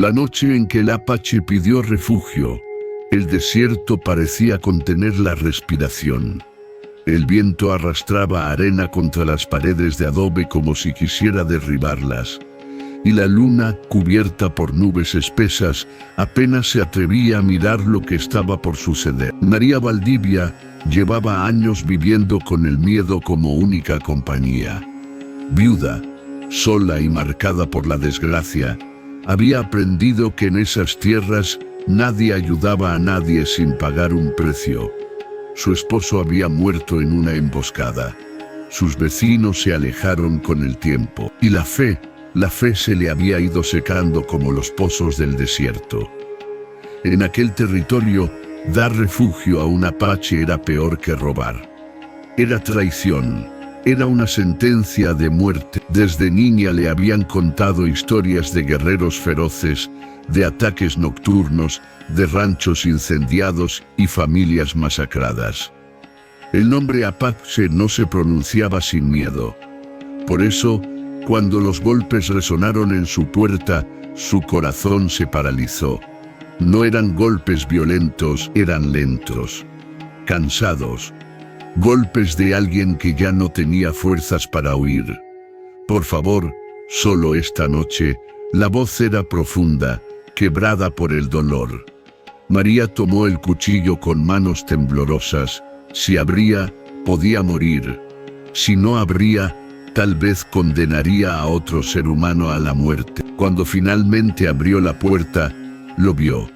La noche en que el Apache pidió refugio, el desierto parecía contener la respiración. El viento arrastraba arena contra las paredes de adobe como si quisiera derribarlas, y la luna, cubierta por nubes espesas, apenas se atrevía a mirar lo que estaba por suceder. María Valdivia llevaba años viviendo con el miedo como única compañía. Viuda, sola y marcada por la desgracia, había aprendido que en esas tierras nadie ayudaba a nadie sin pagar un precio. Su esposo había muerto en una emboscada. Sus vecinos se alejaron con el tiempo, y la fe se le había ido secando como los pozos del desierto. En aquel territorio, dar refugio a un apache era peor que robar. Era traición, era una sentencia de muerte. Desde niña le habían contado historias de guerreros feroces, de ataques nocturnos, de ranchos incendiados y familias masacradas. El nombre Apache no se pronunciaba sin miedo. Por eso, cuando los golpes resonaron en su puerta, su corazón se paralizó. No eran golpes violentos, eran lentos, cansados. Golpes de alguien que ya no tenía fuerzas para huir. Por favor, solo esta noche. La voz era profunda, quebrada por el dolor. María tomó el cuchillo con manos temblorosas. Si abría, podía morir. Si no abría, tal vez condenaría a otro ser humano a la muerte. Cuando finalmente abrió la puerta, lo vio.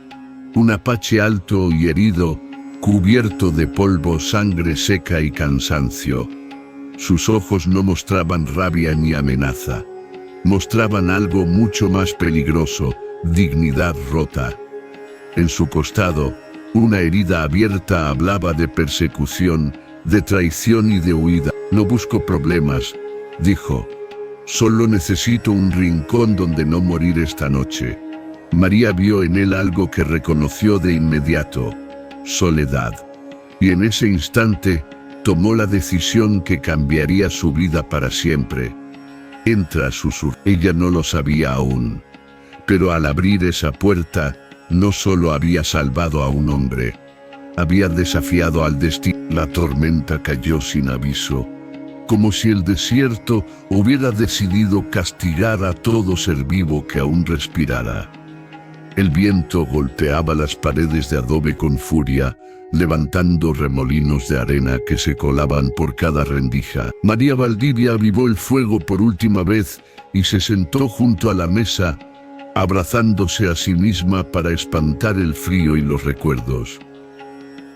Un apache alto y herido, cubierto de polvo, sangre seca y cansancio. Sus ojos no mostraban rabia ni amenaza. Mostraban algo mucho más peligroso, dignidad rota. En su costado, una herida abierta hablaba de persecución, de traición y de huida. No busco problemas, dijo. Solo necesito un rincón donde no morir esta noche. María vio en él algo que reconoció de inmediato: soledad. Y en ese instante, tomó la decisión que cambiaría su vida para siempre. Entra, susurró. Ella no lo sabía aún. Pero al abrir esa puerta, no solo había salvado a un hombre, había desafiado al destino. La tormenta cayó sin aviso, como si el desierto hubiera decidido castigar a todo ser vivo que aún respirara. El viento golpeaba las paredes de adobe con furia, levantando remolinos de arena que se colaban por cada rendija. María Valdivia avivó el fuego por última vez y se sentó junto a la mesa, abrazándose a sí misma para espantar el frío y los recuerdos.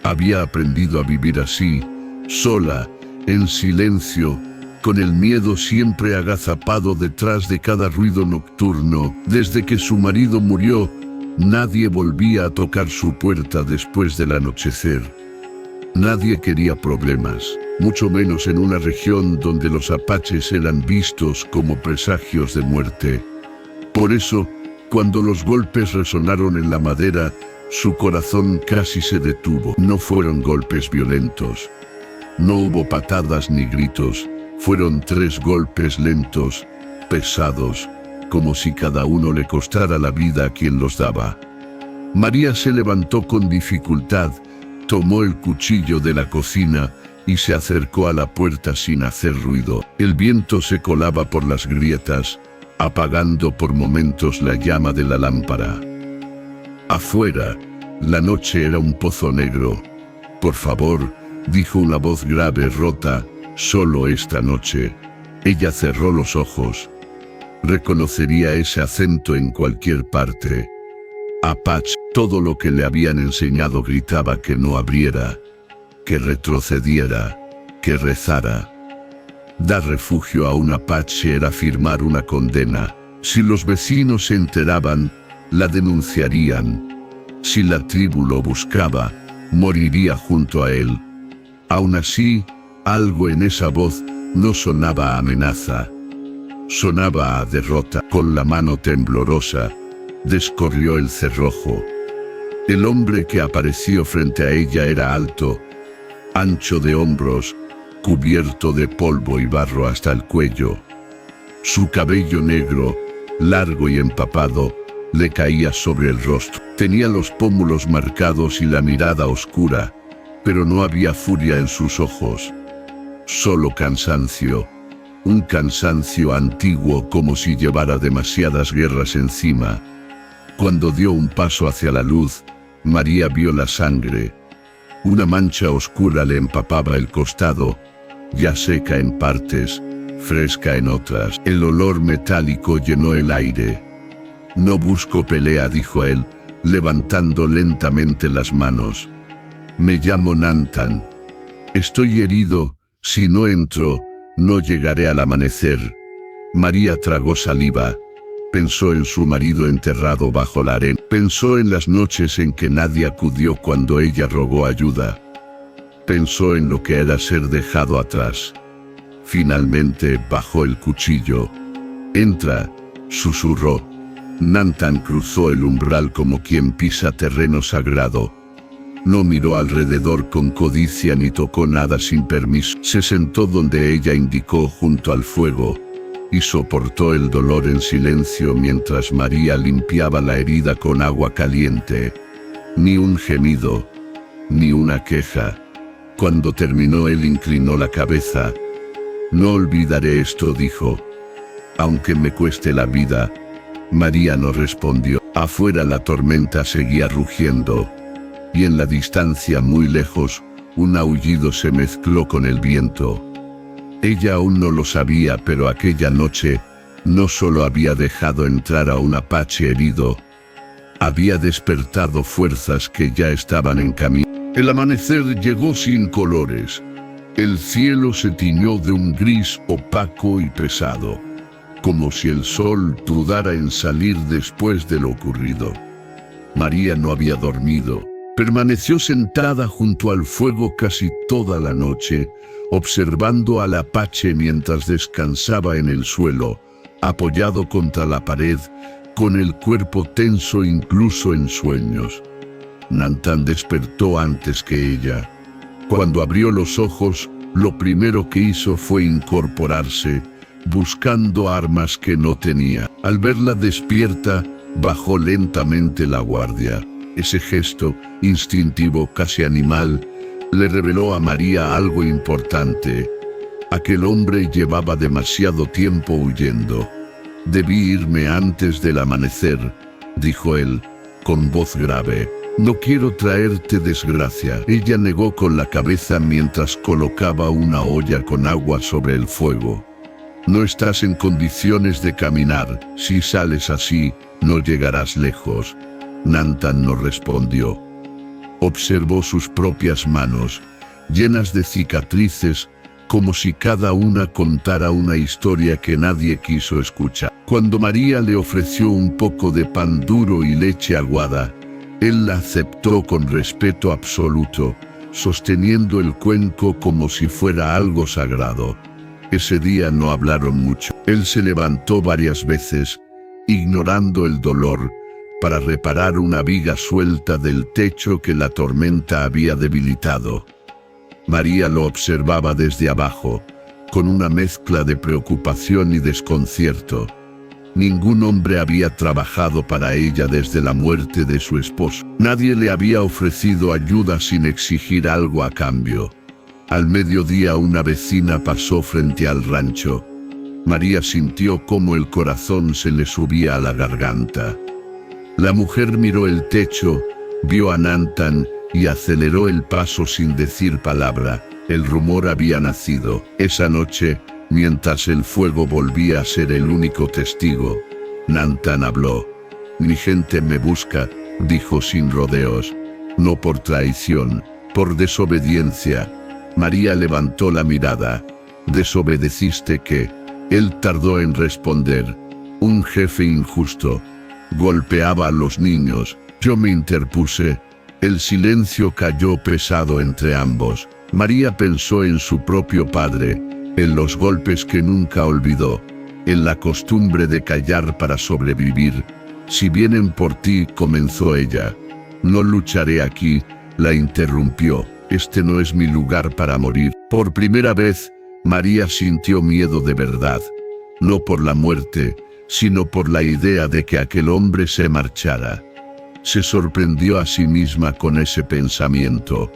Había aprendido a vivir así, sola, en silencio, con el miedo siempre agazapado detrás de cada ruido nocturno. Desde que su marido murió, nadie volvía a tocar su puerta después del anochecer. Nadie quería problemas, mucho menos en una región donde los apaches eran vistos como presagios de muerte. Por eso, cuando los golpes resonaron en la madera, su corazón casi se detuvo. No fueron golpes violentos. No hubo patadas ni gritos. Fueron 3 golpes lentos, pesados, como si cada uno le costara la vida a quien los daba. María se levantó con dificultad, tomó el cuchillo de la cocina y se acercó a la puerta sin hacer ruido. El viento se colaba por las grietas, apagando por momentos la llama de la lámpara. Afuera, la noche era un pozo negro. Por favor, dijo una voz grave rota, solo esta noche. Ella cerró los ojos. Reconocería ese acento en cualquier parte. Apache, todo lo que le habían enseñado gritaba que no abriera, que retrocediera, que rezara. Dar refugio a un apache era firmar una condena. Si los vecinos se enteraban, la denunciarían. Si la tribu lo buscaba, moriría junto a él. Aún así, algo en esa voz no sonaba a amenaza. Sonaba a derrota. Con la mano temblorosa, descorrió el cerrojo. El hombre que apareció frente a ella era alto, ancho de hombros, cubierto de polvo y barro hasta el cuello. Su cabello negro, largo y empapado, le caía sobre el rostro. Tenía los pómulos marcados y la mirada oscura, pero no había furia en sus ojos. Solo cansancio. Un cansancio antiguo, como si llevara demasiadas guerras encima. Cuando dio un paso hacia la luz, María vio la sangre. Una mancha oscura le empapaba el costado, ya seca en partes, fresca en otras. El olor metálico llenó el aire. «No busco pelea», dijo él, levantando lentamente las manos. «Me llamo Nantan. Estoy herido. Si no entro, no llegaré al amanecer». María tragó saliva. Pensó en su marido enterrado bajo la arena. Pensó en las noches en que nadie acudió cuando ella rogó ayuda. Pensó en lo que era ser dejado atrás. Finalmente bajó el cuchillo. «Entra», susurró. Nantan cruzó el umbral como quien pisa terreno sagrado. No miró alrededor con codicia ni tocó nada sin permiso. Se sentó donde ella indicó, junto al fuego, y soportó el dolor en silencio mientras María limpiaba la herida con agua caliente. Ni un gemido, ni una queja. Cuando terminó, él inclinó la cabeza. «No olvidaré esto», dijo. «Aunque me cueste la vida». María no respondió. Afuera la tormenta seguía rugiendo, y en la distancia, muy lejos, un aullido se mezcló con el viento. Ella aún no lo sabía, pero aquella noche no solo había dejado entrar a un apache herido, había despertado fuerzas que ya estaban en camino. El amanecer llegó sin colores. El cielo se tiñó de un gris opaco y pesado, como si el sol dudara en salir después de lo ocurrido. María no había dormido. Permaneció sentada junto al fuego casi toda la noche, observando al apache mientras descansaba en el suelo, apoyado contra la pared, con el cuerpo tenso incluso en sueños. Nantan despertó antes que ella. Cuando abrió los ojos, lo primero que hizo fue incorporarse, buscando armas que no tenía. Al verla despierta, bajó lentamente la guardia. Ese gesto, instintivo, casi animal, le reveló a María algo importante. Aquel hombre llevaba demasiado tiempo huyendo. «Debí irme antes del amanecer», dijo él, con voz grave. «No quiero traerte desgracia». Ella negó con la cabeza mientras colocaba una olla con agua sobre el fuego. «No estás en condiciones de caminar. Si sales así, no llegarás lejos». Nantan no respondió. Observó sus propias manos, llenas de cicatrices, como si cada una contara una historia que nadie quiso escuchar. Cuando María le ofreció un poco de pan duro y leche aguada, él la aceptó con respeto absoluto, sosteniendo el cuenco como si fuera algo sagrado. Ese día no hablaron mucho. Él se levantó varias veces, ignorando el dolor, para reparar una viga suelta del techo que la tormenta había debilitado. María lo observaba desde abajo, con una mezcla de preocupación y desconcierto. Ningún hombre había trabajado para ella desde la muerte de su esposo. Nadie le había ofrecido ayuda sin exigir algo a cambio. Al mediodía una vecina pasó frente al rancho. María sintió cómo el corazón se le subía a la garganta. La mujer miró el techo, vio a Nantan y aceleró el paso sin decir palabra. El rumor había nacido. Esa noche, mientras el fuego volvía a ser el único testigo, Nantan habló. «Mi gente me busca», dijo sin rodeos. «No por traición, por desobediencia». María levantó la mirada. «¿Desobedeciste qué?». Él tardó en responder. «Un jefe injusto. Golpeaba a los niños. Yo me interpuse». El silencio cayó pesado entre ambos. María pensó en su propio padre, en los golpes que nunca olvidó, en la costumbre de callar para sobrevivir. «Si vienen por ti», comenzó ella. «No lucharé aquí», la interrumpió. «Este no es mi lugar para morir». Por primera vez, María sintió miedo de verdad. No por la muerte, sino por la idea de que aquel hombre se marchara. Se sorprendió a sí misma con ese pensamiento.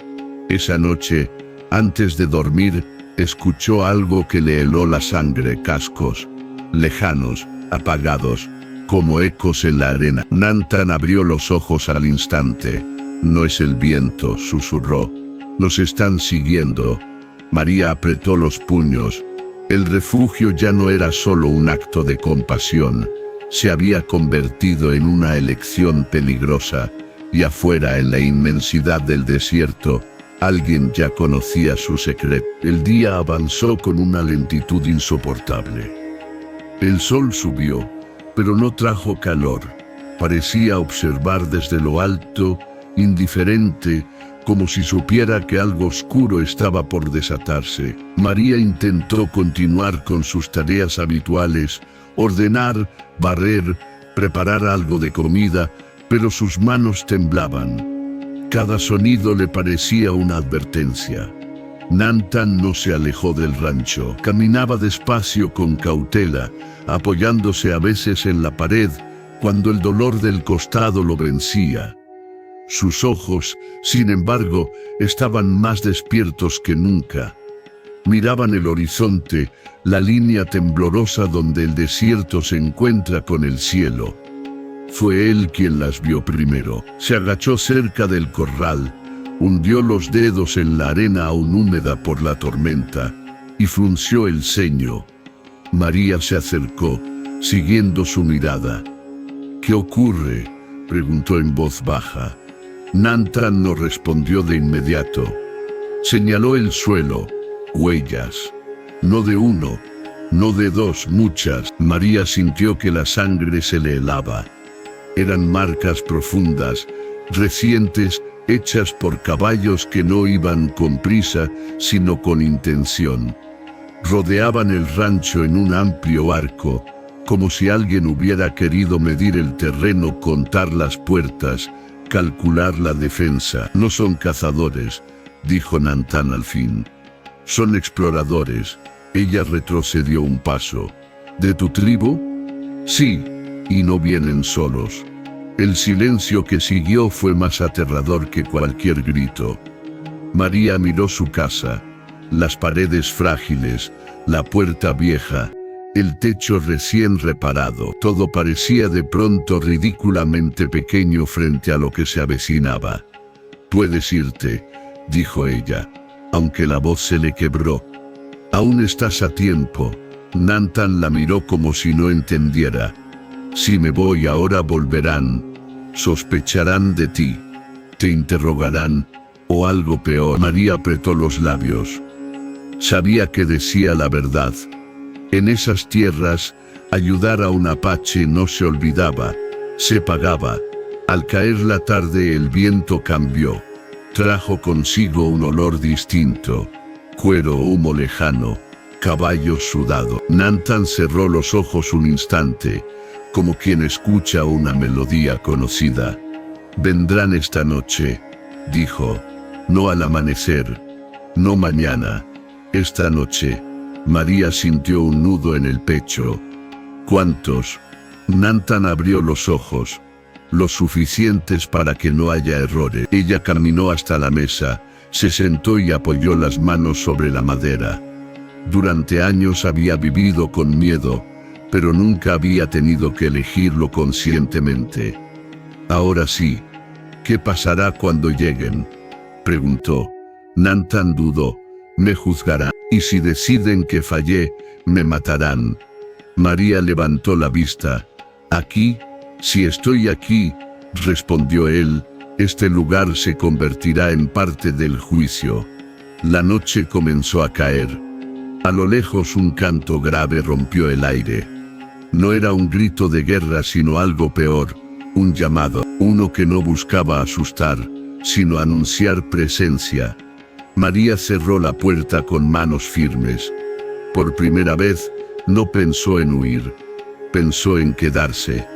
Esa noche, antes de dormir, escuchó algo que le heló la sangre, cascos, lejanos, apagados, como ecos en la arena. Nantan abrió los ojos al instante. No es el viento, susurró. Nos están siguiendo. María apretó los puños. El refugio ya no era solo un acto de compasión. Se había convertido en una elección peligrosa, y afuera, en la inmensidad del desierto, alguien ya conocía su secreto. El día avanzó con una lentitud insoportable. El sol subió, pero no trajo calor. Parecía observar desde lo alto, indiferente, como si supiera que algo oscuro estaba por desatarse. María intentó continuar con sus tareas habituales, ordenar, barrer, preparar algo de comida, pero sus manos temblaban. Cada sonido le parecía una advertencia. Nantan no se alejó del rancho. Caminaba despacio, con cautela, apoyándose a veces en la pared, cuando el dolor del costado lo vencía. Sus ojos, sin embargo, estaban más despiertos que nunca. Miraban el horizonte, la línea temblorosa donde el desierto se encuentra con el cielo. Fue él quien las vio primero. Se agachó cerca del corral, hundió los dedos en la arena aún húmeda por la tormenta, y frunció el ceño. María se acercó, siguiendo su mirada. «¿Qué ocurre?», preguntó en voz baja. Nantan no respondió de inmediato. Señaló el suelo. Huellas. No de uno, no de dos, muchas. María sintió que la sangre se le helaba. Eran marcas profundas, recientes, hechas por caballos que no iban con prisa, sino con intención. Rodeaban el rancho en un amplio arco, como si alguien hubiera querido medir el terreno, contar las puertas, calcular la defensa. «No son cazadores», dijo Nantan al fin. «Son exploradores». Ella retrocedió un paso. «¿De tu tribu?». «Sí, y no vienen solos». El silencio que siguió fue más aterrador que cualquier grito. María miró su casa, las paredes frágiles, la puerta vieja, el techo recién reparado. Todo parecía de pronto ridículamente pequeño frente a lo que se avecinaba. «Puedes irte», dijo ella, aunque la voz se le quebró. «Aún estás a tiempo». Nantan la miró como si no entendiera. «Si me voy ahora volverán. Sospecharán de ti. Te interrogarán, o algo peor». María apretó los labios. Sabía que decía la verdad. En esas tierras, ayudar a un apache no se olvidaba, se pagaba. Al caer la tarde el viento cambió. Trajo consigo un olor distinto. Cuero, humo lejano, caballo sudado. Nantan cerró los ojos un instante, como quien escucha una melodía conocida. «Vendrán esta noche», dijo. «No al amanecer, no mañana, esta noche». María sintió un nudo en el pecho. «¿Cuántos?». Nantan abrió los ojos. «Lo suficientes para que no haya errores». Ella caminó hasta la mesa, se sentó y apoyó las manos sobre la madera. Durante años había vivido con miedo, pero nunca había tenido que elegirlo conscientemente. Ahora sí. «¿Qué pasará cuando lleguen?», preguntó. Nantan dudó. «Me juzgarán. Y si deciden que fallé, me matarán». María levantó la vista. «Aquí, si estoy aquí», respondió él, «este lugar se convertirá en parte del juicio». La noche comenzó a caer. A lo lejos un canto grave rompió el aire. No era un grito de guerra, sino algo peor, un llamado, uno que no buscaba asustar, sino anunciar presencia. María cerró la puerta con manos firmes. Por primera vez, no pensó en huir, pensó en quedarse.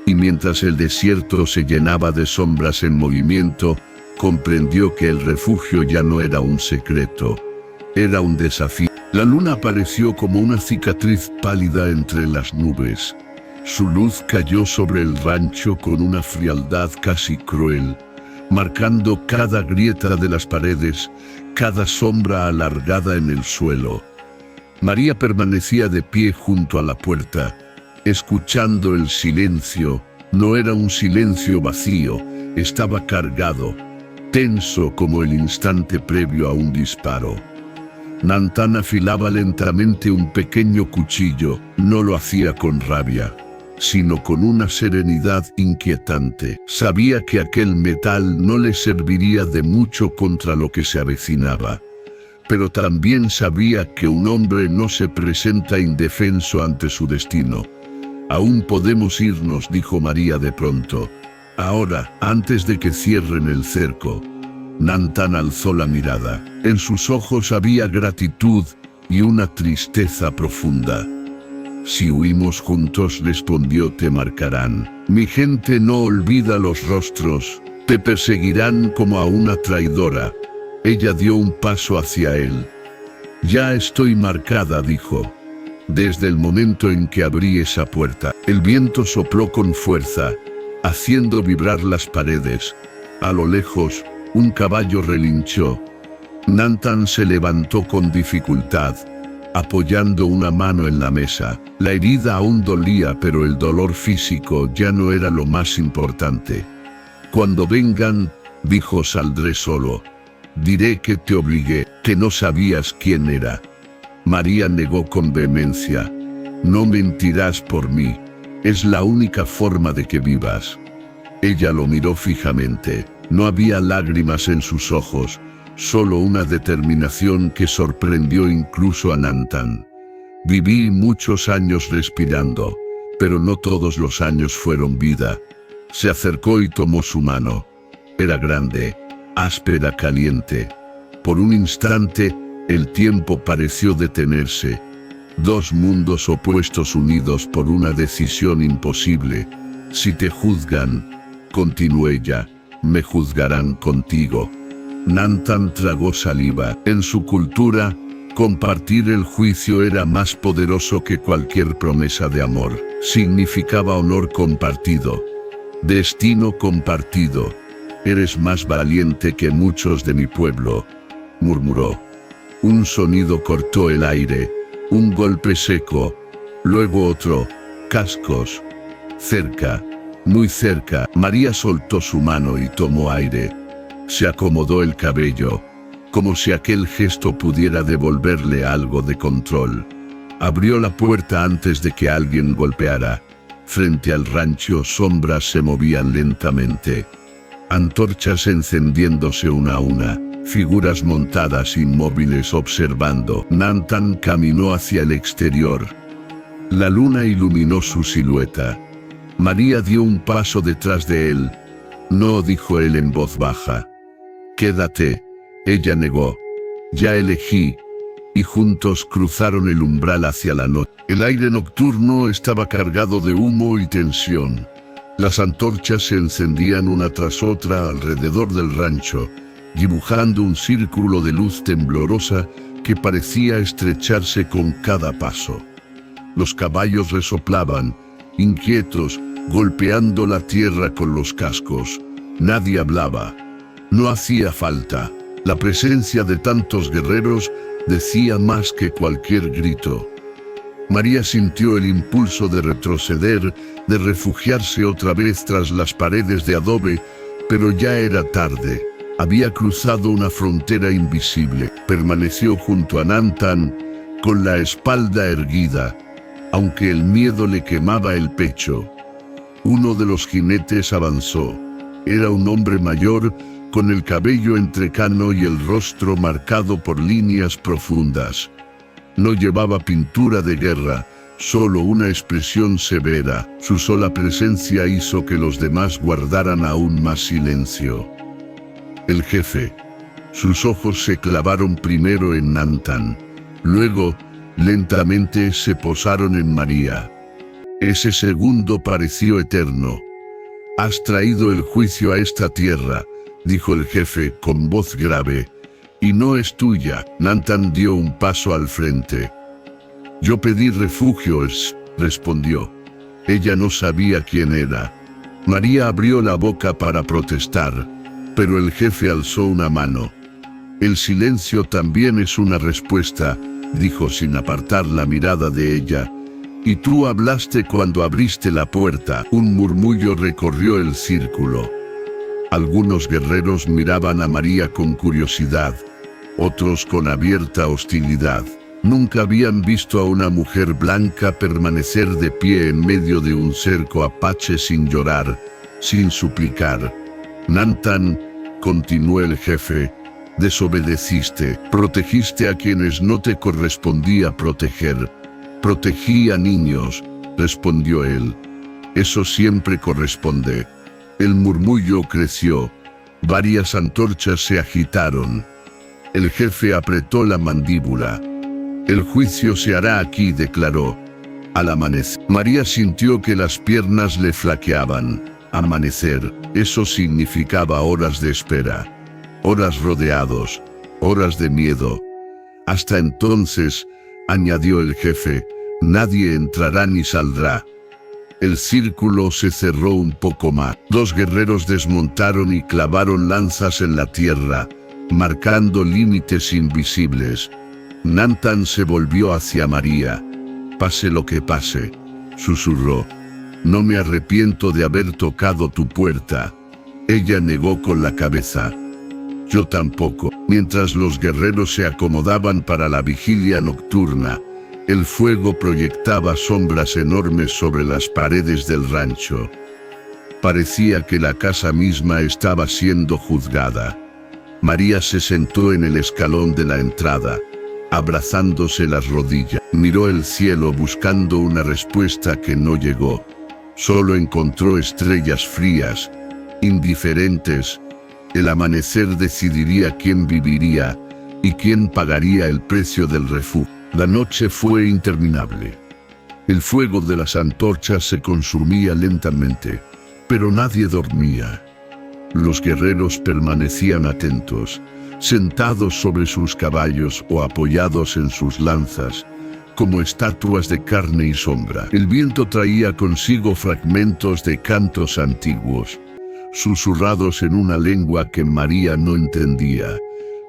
Y mientras el desierto se llenaba de sombras en movimiento, comprendió que el refugio ya no era un secreto, era un desafío. La luna apareció como una cicatriz pálida entre las nubes. Su luz cayó sobre el rancho con una frialdad casi cruel, marcando cada grieta de las paredes, cada sombra alargada en el suelo. María permanecía de pie junto a la puerta, escuchando el silencio. No era un silencio vacío, estaba cargado, tenso como el instante previo a un disparo. Nantan afilaba lentamente un pequeño cuchillo, no lo hacía con rabia, sino con una serenidad inquietante. Sabía que aquel metal no le serviría de mucho contra lo que se avecinaba. Pero también sabía que un hombre no se presenta indefenso ante su destino. «Aún podemos irnos», dijo María de pronto. «Ahora, antes de que cierren el cerco». Nantan alzó la mirada. En sus ojos había gratitud y una tristeza profunda. «Si huimos juntos», respondió, «te marcarán. Mi gente no olvida los rostros. Te perseguirán como a una traidora». Ella dio un paso hacia él. «Ya estoy marcada», dijo. Desde el momento en que abrí esa puerta, el viento sopló con fuerza, haciendo vibrar las paredes. A lo lejos, un caballo relinchó. Nantan se levantó con dificultad, apoyando una mano en la mesa. La herida aún dolía, pero el dolor físico ya no era lo más importante. «Cuando vengan», dijo, «saldré solo. Diré que te obligué, que no sabías quién era». María negó con vehemencia. «No mentirás por mí. Es la única forma de que vivas». Ella lo miró fijamente. No había lágrimas en sus ojos, solo una determinación que sorprendió incluso a Nantan. «Viví muchos años respirando, pero no todos los años fueron vida». Se acercó y tomó su mano. Era grande, áspera, caliente. Por un instante, el tiempo pareció detenerse. Dos mundos opuestos unidos por una decisión imposible. «Si te juzgan», continuó ella, «me juzgarán contigo». Nantan tragó saliva. En su cultura, compartir el juicio era más poderoso que cualquier promesa de amor. Significaba honor compartido, destino compartido. «Eres más valiente que muchos de mi pueblo», murmuró. Un sonido cortó el aire, un golpe seco, luego otro, cascos. Cerca, muy cerca. María soltó su mano y tomó aire. Se acomodó el cabello, como si aquel gesto pudiera devolverle algo de control. Abrió la puerta antes de que alguien golpeara. Frente al rancho, sombras se movían lentamente. Antorchas encendiéndose una a una. Figuras montadas inmóviles observando. Nantan caminó hacia el exterior. La luna iluminó su silueta. María dio un paso detrás de él. «No», dijo él en voz baja. «Quédate». Ella negó. «Ya elegí». Y juntos cruzaron el umbral hacia la noche. El aire nocturno estaba cargado de humo y tensión. Las antorchas se encendían una tras otra alrededor del rancho, dibujando un círculo de luz temblorosa que parecía estrecharse con cada paso. Los caballos resoplaban, inquietos, golpeando la tierra con los cascos. Nadie hablaba. No hacía falta. La presencia de tantos guerreros decía más que cualquier grito. María sintió el impulso de retroceder, de refugiarse otra vez tras las paredes de adobe, pero ya era tarde. Había cruzado una frontera invisible. Permaneció junto a Nantan, con la espalda erguida, aunque el miedo le quemaba el pecho. Uno de los jinetes avanzó. Era un hombre mayor, con el cabello entrecano y el rostro marcado por líneas profundas. No llevaba pintura de guerra, solo una expresión severa. Su sola presencia hizo que los demás guardaran aún más silencio. El jefe. Sus ojos se clavaron primero en Nantan. Luego, lentamente se posaron en María. Ese segundo pareció eterno. «Has traído el juicio a esta tierra», dijo el jefe con voz grave, «y no es tuya». Nantan dio un paso al frente. «Yo pedí refugio», respondió. Ella no sabía quién era. María abrió la boca para protestar, pero el jefe alzó una mano. El silencio también es una respuesta, dijo sin apartar la mirada de ella. Y tú hablaste cuando abriste la puerta. Un murmullo recorrió el círculo. Algunos guerreros miraban a María con curiosidad, otros con abierta hostilidad. Nunca habían visto a una mujer blanca permanecer de pie en medio de un cerco apache sin llorar, sin suplicar. Nantan, continuó el jefe, desobedeciste, protegiste a quienes no te correspondía proteger. Protegí a niños, respondió él. Eso siempre corresponde. El murmullo creció. Varias antorchas se agitaron. El jefe apretó la mandíbula. El juicio se hará aquí, declaró. Al amanecer, María sintió que las piernas le flaqueaban. Amanecer, eso significaba horas de espera. Horas rodeados, horas de miedo. Hasta entonces, añadió el jefe, nadie entrará ni saldrá. El círculo se cerró un poco más. 2 guerreros desmontaron y clavaron lanzas en la tierra, marcando límites invisibles. Nantan se volvió hacia María. Pase lo que pase, susurró. No me arrepiento de haber tocado tu puerta. Ella negó con la cabeza. Yo tampoco. Mientras los guerreros se acomodaban para la vigilia nocturna, el fuego proyectaba sombras enormes sobre las paredes del rancho. Parecía que la casa misma estaba siendo juzgada. María se sentó en el escalón de la entrada, abrazándose las rodillas. Miró el cielo buscando una respuesta que no llegó. Solo encontró estrellas frías, indiferentes. El amanecer decidiría quién viviría y quién pagaría el precio del refugio. La noche fue interminable. El fuego de las antorchas se consumía lentamente, pero nadie dormía. Los guerreros permanecían atentos, sentados sobre sus caballos o apoyados en sus lanzas, como estatuas de carne y sombra. El viento traía consigo fragmentos de cantos antiguos, susurrados en una lengua que María no entendía,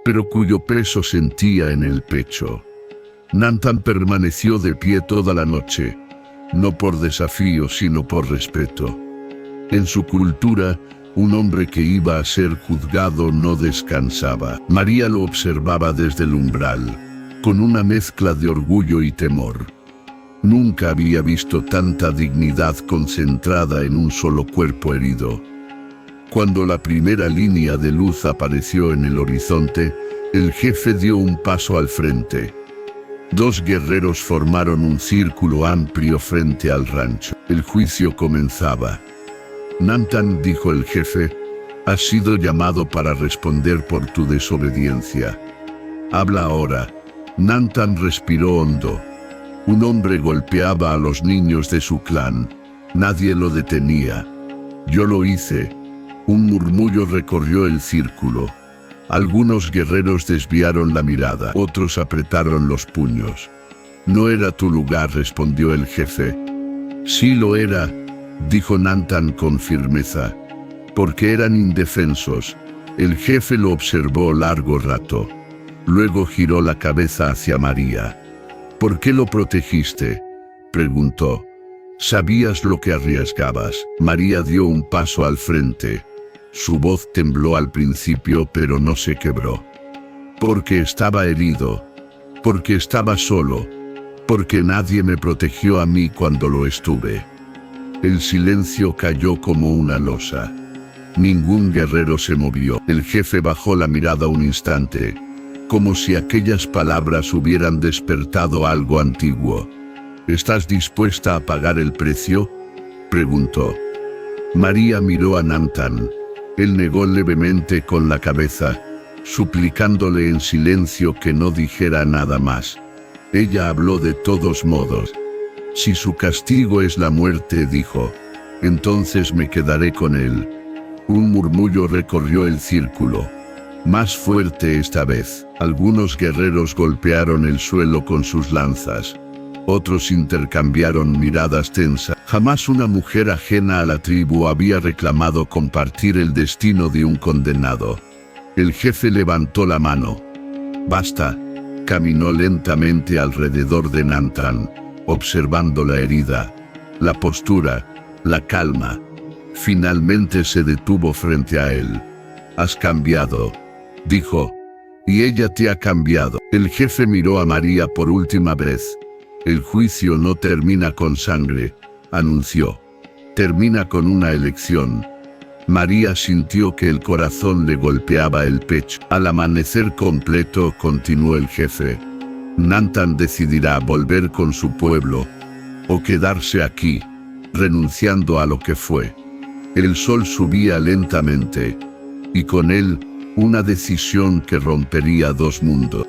pero cuyo peso sentía en el pecho. Nantan permaneció de pie toda la noche, no por desafío sino por respeto. En su cultura, un hombre que iba a ser juzgado no descansaba. María lo observaba desde el umbral, con una mezcla de orgullo y temor. Nunca había visto tanta dignidad concentrada en un solo cuerpo herido. Cuando la primera línea de luz apareció en el horizonte, el jefe dio un paso al frente. 2 guerreros formaron un círculo amplio frente al rancho. El juicio comenzaba. Nantan, dijo el jefe, has sido llamado para responder por tu desobediencia. Habla ahora. Nantan respiró hondo. Un hombre golpeaba a los niños de su clan. Nadie lo detenía. Yo lo hice. Un murmullo recorrió el círculo. Algunos guerreros desviaron la mirada, otros apretaron los puños. No era tu lugar, respondió el jefe. Sí lo era, dijo Nantan con firmeza, porque eran indefensos. El jefe lo observó largo rato. Luego giró la cabeza hacia María. ¿Por qué lo protegiste?, preguntó. Sabías lo que arriesgabas. María dio un paso al frente. Su voz tembló al principio, pero no se quebró. Porque estaba herido, porque estaba solo, porque nadie me protegió a mí cuando lo estuve. El silencio cayó como una losa. Ningún guerrero se movió. El jefe bajó la mirada un instante, como si aquellas palabras hubieran despertado algo antiguo. ¿Estás dispuesta a pagar el precio?, preguntó. María miró a Nantan. Él negó levemente con la cabeza, suplicándole en silencio que no dijera nada más. Ella habló de todos modos. Si su castigo es la muerte, dijo, entonces me quedaré con él. Un murmullo recorrió el círculo. Más fuerte esta vez. Algunos guerreros golpearon el suelo con sus lanzas. Otros intercambiaron miradas tensas. Jamás una mujer ajena a la tribu había reclamado compartir el destino de un condenado. El jefe levantó la mano. «Basta». Caminó lentamente alrededor de Nantan, observando la herida, la postura, la calma. Finalmente se detuvo frente a él. «Has cambiado», dijo, «y ella te ha cambiado». El jefe miró a María por última vez. «El juicio no termina con sangre», anunció. «Termina con una elección». María sintió que el corazón le golpeaba el pecho. «Al amanecer completo», continuó el jefe, «Nantan decidirá volver con su pueblo o quedarse aquí, renunciando a lo que fue». El sol subía lentamente, y con él, una decisión que rompería dos mundos.